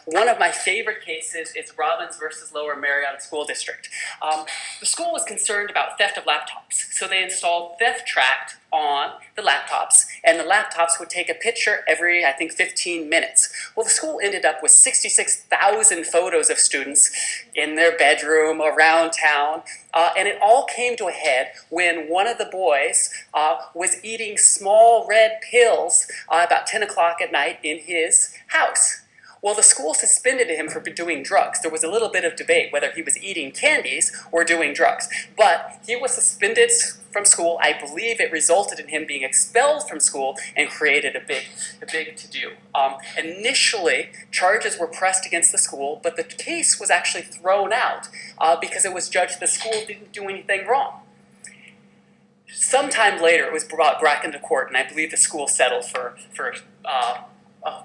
One of my favorite cases is Robbins versus Lower Merion School District. The school was concerned about theft of laptops, so they installed Theft Track on the laptops, and the laptops would take a picture every, I think, 15 minutes. Well, the school ended up with 66,000 photos of students in their bedroom, around town, and it all came to a head when one of the boys was eating small red pills about 10 o'clock at night in his house. Well, the school suspended him for doing drugs. There was a little bit of debate whether he was eating candies or doing drugs. But he was suspended from school. I believe it resulted in him being expelled from school and created a big to-do. Initially, charges were pressed against the school, but the case was actually thrown out because it was judged the school didn't do anything wrong. Sometime later, it was brought back into court, and I believe the school settled for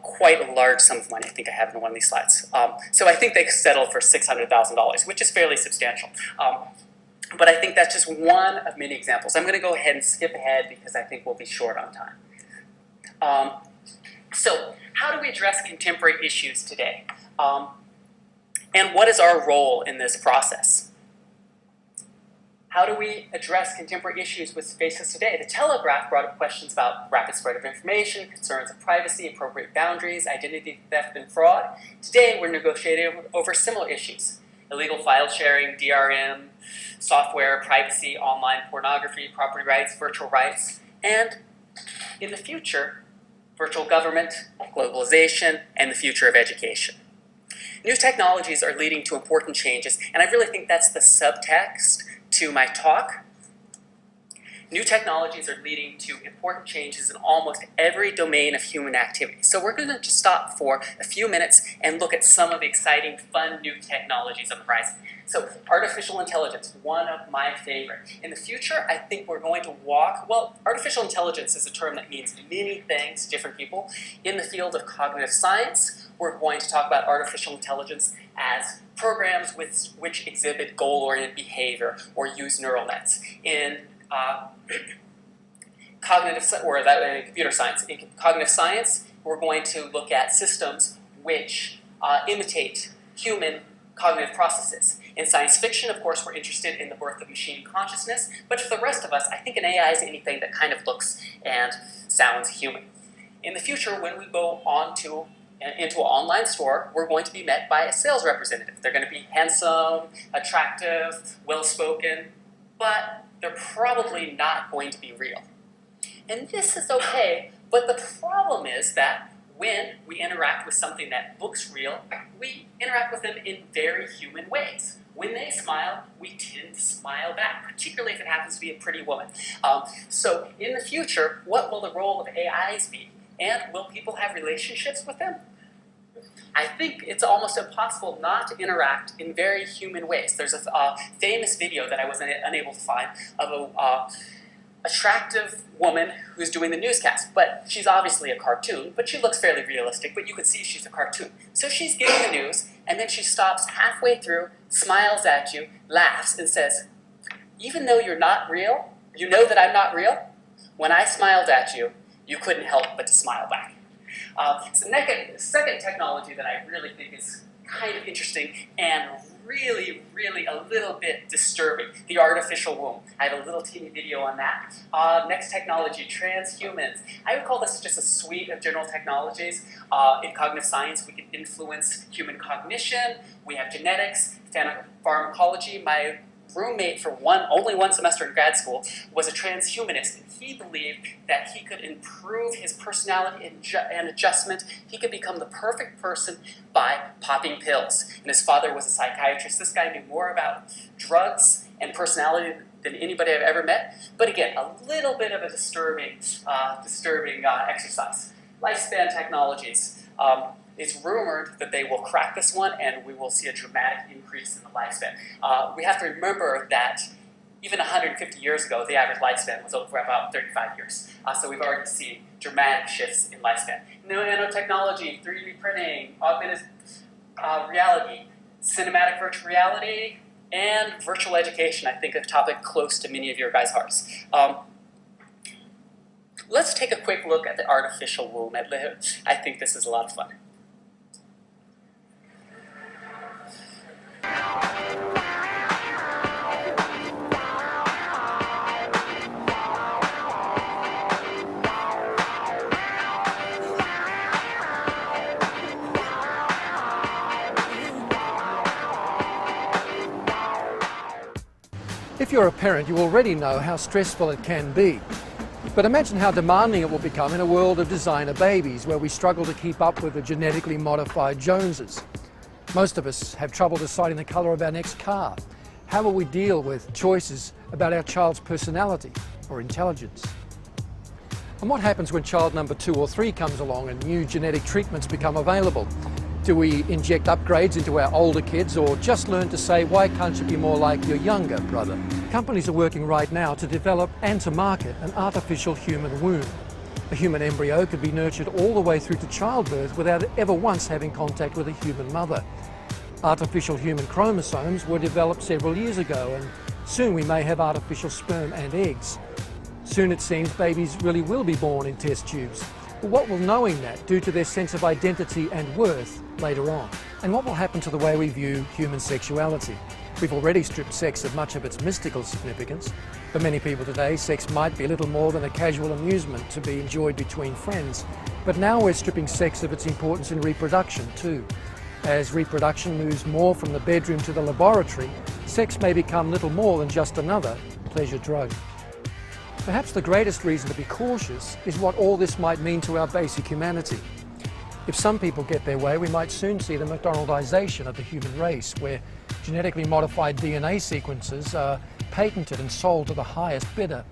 quite a large sum of money. I think I have it in one of these slides. So I think they settled for $600,000, which is fairly substantial. But I think that's just one of many examples. I'm going to go ahead and skip ahead because I think we'll be short on time. So how do we address contemporary issues today? And what is our role in this process? How do we address contemporary issues with faces today? The Telegraph brought up questions about rapid spread of information, concerns of privacy, appropriate boundaries, identity theft, and fraud. Today, we're negotiating over similar issues: illegal file sharing, DRM, software, privacy, online pornography, property rights, virtual rights, and in the future, virtual government, globalization, and the future of education. New technologies are leading to important changes, and I really think that's the subtext to my talk. New technologies are leading to important changes in almost every domain of human activity. So we're going to just stop for a few minutes and look at some of the exciting, fun new technologies on the horizon. So artificial intelligence, one of my favorite. In the future, I think we're going to artificial intelligence is a term that means many things to different people. In the field of cognitive science, we're going to talk about artificial intelligence as programs which exhibit goal-oriented behavior or use neural nets. In computer science. In cognitive science, we're going to look at systems which imitate human cognitive processes. In science fiction, of course, we're interested in the birth of machine consciousness, but for the rest of us, I think an AI is anything that kind of looks and sounds human. In the future, when we go into an online store, we're going to be met by a sales representative. They're going to be handsome, attractive, well-spoken, but they're probably not going to be real. And this is okay, but the problem is that when we interact with something that looks real, we interact with them in very human ways. When they smile, we tend to smile back, particularly if it happens to be a pretty woman. So in the future, what will the role of AIs be? And will people have relationships with them? I think it's almost impossible not to interact in very human ways. There's a famous video that I was unable to find of a attractive woman who's doing the newscast, but she's obviously a cartoon, but she looks fairly realistic, but you can see she's a cartoon. So she's giving the news, and then she stops halfway through, smiles at you, laughs, and says, "Even though you're not real, you know that I'm not real? When I smiled at you, you couldn't help but to smile back." Second technology that I really think is kind of interesting and really, really a little bit disturbing, the artificial womb. I have a little teeny video on that. Next technology, transhumans. I would call this just a suite of general technologies. In cognitive science, we can influence human cognition. We have genetics, pharmacology. My roommate for only one semester in grad school was a transhumanist, and he believed that he could improve his personality and adjustment. He could become the perfect person by popping pills. And his father was a psychiatrist. This guy knew more about drugs and personality than anybody I've ever met. But again, a little bit of a disturbing exercise. Lifespan technologies. It's rumored that they will crack this one and we will see a dramatic increase in the lifespan. We have to remember that even 150 years ago, the average lifespan was over about 35 years. So we've already seen dramatic shifts in lifespan. Nanotechnology, 3D printing, augmented reality, cinematic virtual reality, and virtual education, I think a topic close to many of your guys' hearts. Let's take a quick look at the artificial womb. I think this is a lot of fun. If you're a parent, you already know how stressful it can be. But imagine how demanding it will become in a world of designer babies, where we struggle to keep up with the genetically modified Joneses. Most of us have trouble deciding the colour of our next car. How will we deal with choices about our child's personality or intelligence? And what happens when child number 2 or 3 comes along and new genetic treatments become available? Do we inject upgrades into our older kids, or just learn to say, why can't you be more like your younger brother? Companies are working right now to develop and to market an artificial human womb. A human embryo could be nurtured all the way through to childbirth without ever once having contact with a human mother. Artificial human chromosomes were developed several years ago, and soon we may have artificial sperm and eggs. Soon it seems babies really will be born in test tubes. But what will knowing that do to their sense of identity and worth later on? And what will happen to the way we view human sexuality? We've already stripped sex of much of its mystical significance. For many people today, sex might be little more than a casual amusement to be enjoyed between friends. But now we're stripping sex of its importance in reproduction too. As reproduction moves more from the bedroom to the laboratory, sex may become little more than just another pleasure drug. Perhaps the greatest reason to be cautious is what all this might mean to our basic humanity. If some people get their way, we might soon see the McDonaldization of the human race, where genetically modified DNA sequences are patented and sold to the highest bidder.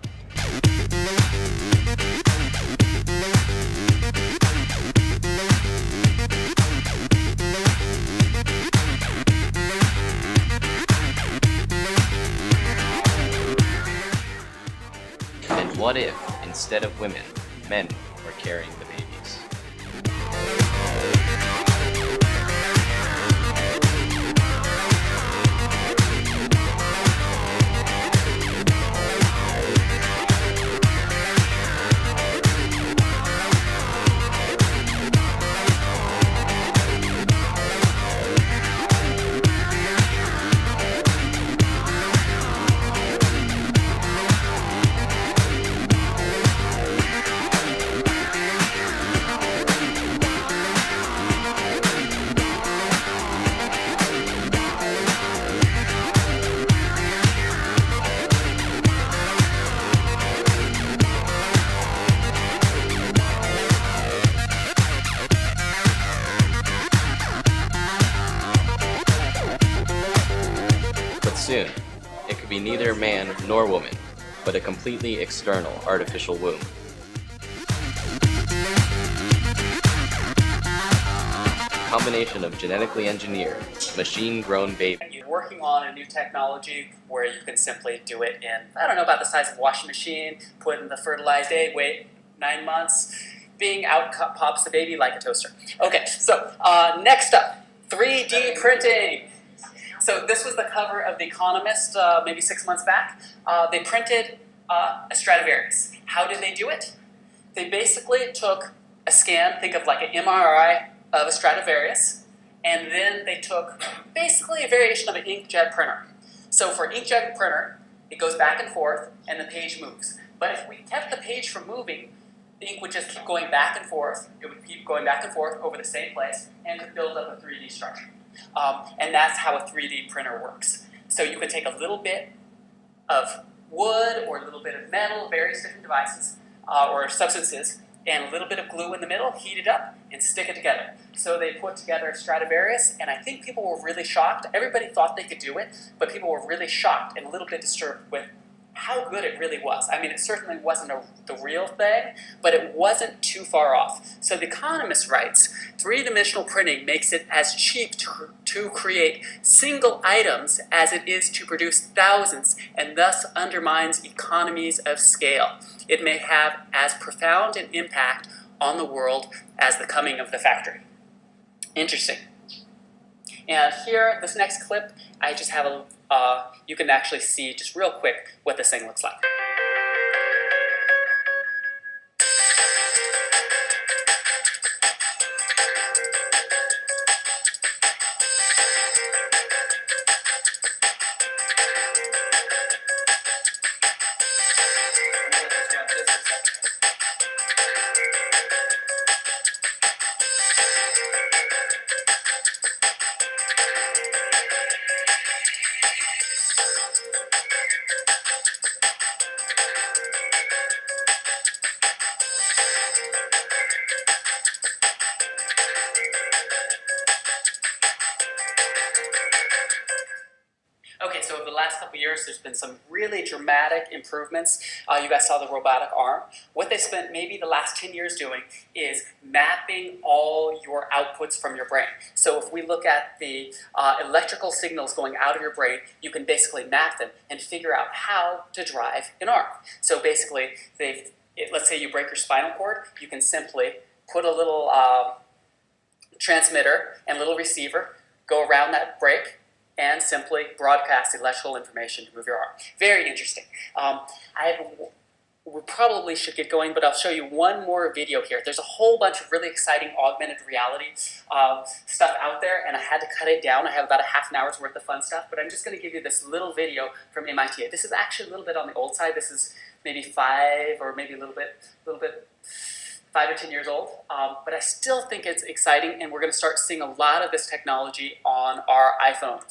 And what if, instead of women, men were carrying the babies? Soon, it could be neither man nor woman, but a completely external artificial womb. A combination of genetically engineered, machine-grown babies. You're working on a new technology where you can simply do it in, I don't know, about the size of a washing machine, put in the fertilized egg, wait 9 months, bing, out pops the baby like a toaster. Okay, so next up, 3D printing. So this was the cover of The Economist maybe 6 months back. They printed a Stradivarius. How did they do it? They basically took a scan, think of like an MRI of a Stradivarius, and then they took basically a variation of an inkjet printer. So for an inkjet printer, it goes back and forth and the page moves. But if we kept the page from moving, the ink would just keep going back and forth. It would keep going back and forth over the same place and could build up a 3D structure. And that's how a 3D printer works. So you could take a little bit of wood or a little bit of metal, various different devices or substances, and a little bit of glue in the middle, heat it up, and stick it together. So they put together a Stradivarius, and I think people were really shocked. Everybody thought they could do it, but people were really shocked and a little bit disturbed with how good it really was. I mean, it certainly wasn't the real thing, but it wasn't too far off. So The Economist writes, three-dimensional printing makes it as cheap to create single items as it is to produce thousands, and thus undermines economies of scale. It may have as profound an impact on the world as the coming of the factory. Interesting. And here, this next clip, I just have a you can actually see just real quick what this thing looks like. last couple of years, there's been some really dramatic improvements. You guys saw the robotic arm. What they spent maybe the last 10 years doing is mapping all your outputs from your brain. So if we look at the electrical signals going out of your brain, you can basically map them and figure out how to drive an arm. So basically, let's say you break your spinal cord, you can simply put a little transmitter and little receiver, go around that break, and simply broadcast electrical information to move your arm. Very interesting. We probably should get going, but I'll show you one more video here. There's a whole bunch of really exciting augmented reality stuff out there, and I had to cut it down. I have about a half an hour's worth of fun stuff, but I'm just going to give you this little video from MIT. This is actually a little bit on the old side. This is maybe 5 or maybe a little bit 5 or 10 years old, but I still think it's exciting, and we're going to start seeing a lot of this technology on our iPhones.